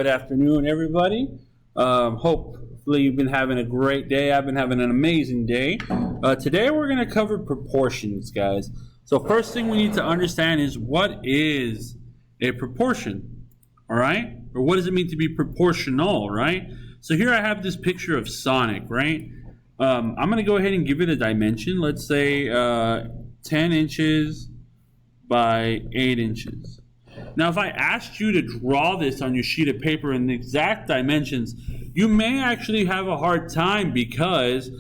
Good afternoon, everybody. Hopefully you've been having a great day. I've been having an amazing day. Today we're going to cover proportions, guys. So first thing we need to understand is what is a proportion, all right? Or what does it mean to be proportional, right? So here I have this picture of Sonic, right? I'm going to go ahead and give it a dimension. Let's say 10 inches by 8 inches. Now, if I asked you to draw this on your sheet of paper in the exact dimensions, you may actually have a hard time because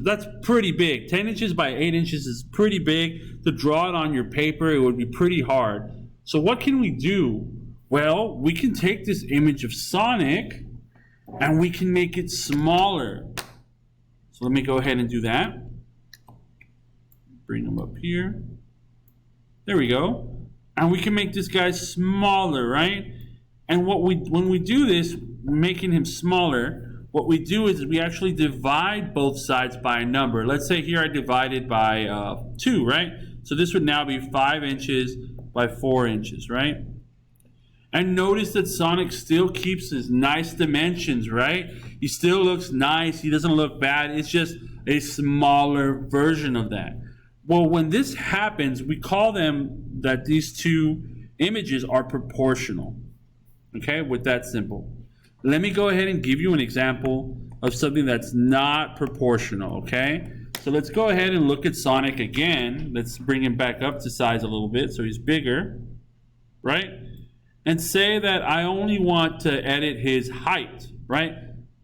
that's pretty big. 10 inches by 8 inches is pretty big. To draw it on your paper, it would be pretty hard. So what can we do? Well, we can take this image of Sonic and we can make it smaller. So let me go ahead and do that. Bring them up here. There we go. And we can make this guy smaller, right? And when we do this, making him smaller, what we do is we actually divide both sides by a number. Let's say here I divided by 2, right? So this would now be 5 inches by 4 inches, right? And notice that Sonic still keeps his nice dimensions, right? He still looks nice. He doesn't look bad. It's just a smaller version of that. Well, when this happens, we call them that these two images are proportional. Okay, with that simple. Let me go ahead and give you an example of something that's not proportional, okay? So let's go ahead and look at Sonic again. Let's bring him back up to size a little bit so he's bigger, right? And say that I only want to edit his height, right?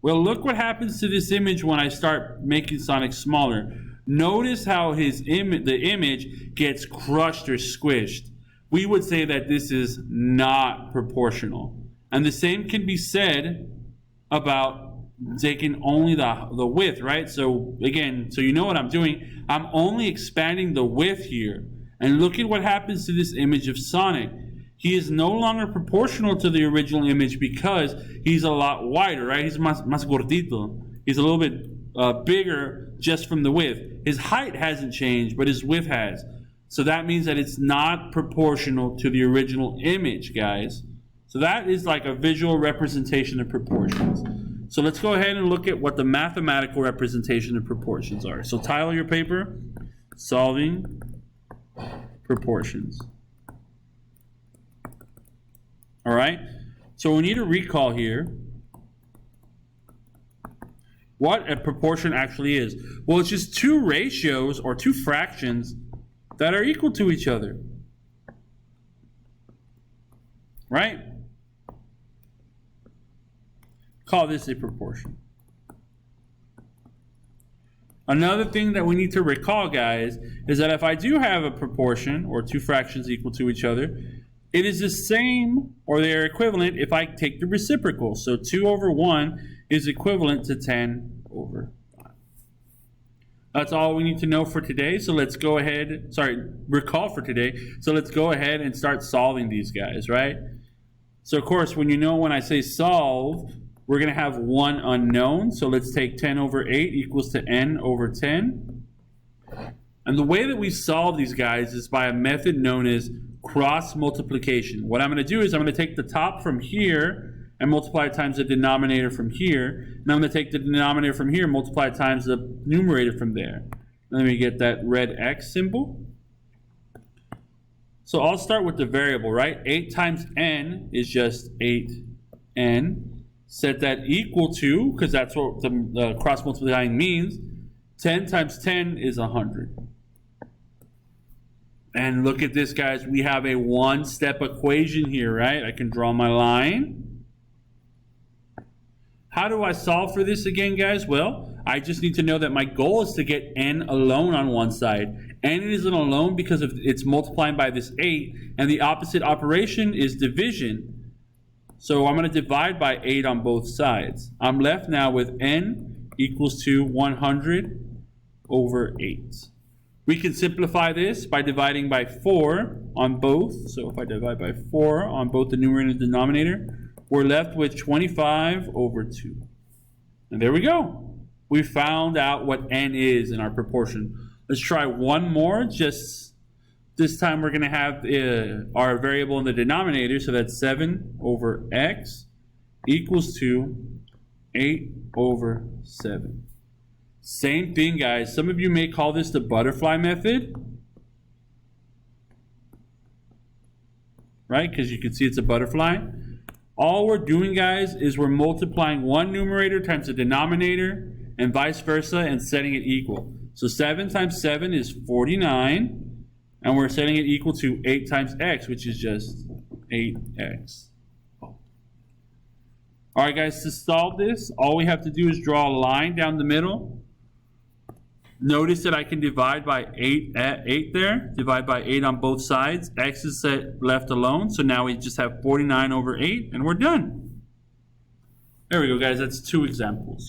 Well, look what happens to this image when I start making Sonic smaller. Notice how the image gets crushed or squished. We would say that this is not proportional. And the same can be said about taking only the width, right? So again, so you know what I'm doing. I'm only expanding the width here. And look at what happens to this image of Sonic. He is no longer proportional to the original image because he's a lot wider, right? He's más gordito. He's a little bit bigger just from the width. His height hasn't changed, but his width has. So that means that it's not proportional to the original image, guys. So that is like a visual representation of proportions. So let's go ahead and look at what the mathematical representation of proportions are. So title your paper, Solving Proportions. All right? So we need to recall here what a proportion actually is. Well, it's just two ratios or two fractions that are equal to each other. Right? Call this a proportion. Another thing that we need to recall, guys, is that if I do have a proportion or two fractions equal to each other, it is the same or they're equivalent if I take the reciprocal. So 2 over 1 is equivalent to 10 over 5. That's all we need to know for today. So let's go ahead, recall for today. So let's go ahead and start solving these guys, right? So of course, when I say solve, we're going to have one unknown. So let's take 10 over 8 equals to n over 10. And the way that we solve these guys is by a method known as cross multiplication. What I'm going to do is I'm going to take the top from here and multiply it times the denominator from here. And I'm going to take the denominator from here and multiply it times the numerator from there. Let me get that red X symbol. So I'll start with the variable, right? 8 times n is just 8n. Set that equal to, because that's what the cross multiplying means, 10 times 10 is 100. And look at this, guys. We have a one-step equation here, right? I can draw my line. How do I solve for this again, guys? Well, I just need to know that my goal is to get n alone on one side. N isn't alone because it's multiplying by this 8, and the opposite operation is division. So I'm going to divide by 8 on both sides. I'm left now with n equals to 100 over 8. We can simplify this by dividing by 4 on both. So if I divide by 4 on both the numerator and the denominator, we're left with 25 over 2. And there we go. We found out what n is in our proportion. Let's try one more. Just this time we're going to have our variable in the denominator. So that's 7 over x equals to 8 over 7. Same thing, guys. Some of you may call this the butterfly method, right? Because you can see it's a butterfly. All we're doing, guys, is we're multiplying one numerator times the denominator and vice versa and setting it equal. So 7 times 7 is 49, and we're setting it equal to 8 times x, which is just 8x. All right, guys, to solve this, all we have to do is draw a line down the middle. Notice that I can divide by 8 there, divide by 8 on both sides. X is set left alone, so now we just have 49 over 8, and we're done. There we go, guys. That's 2 examples.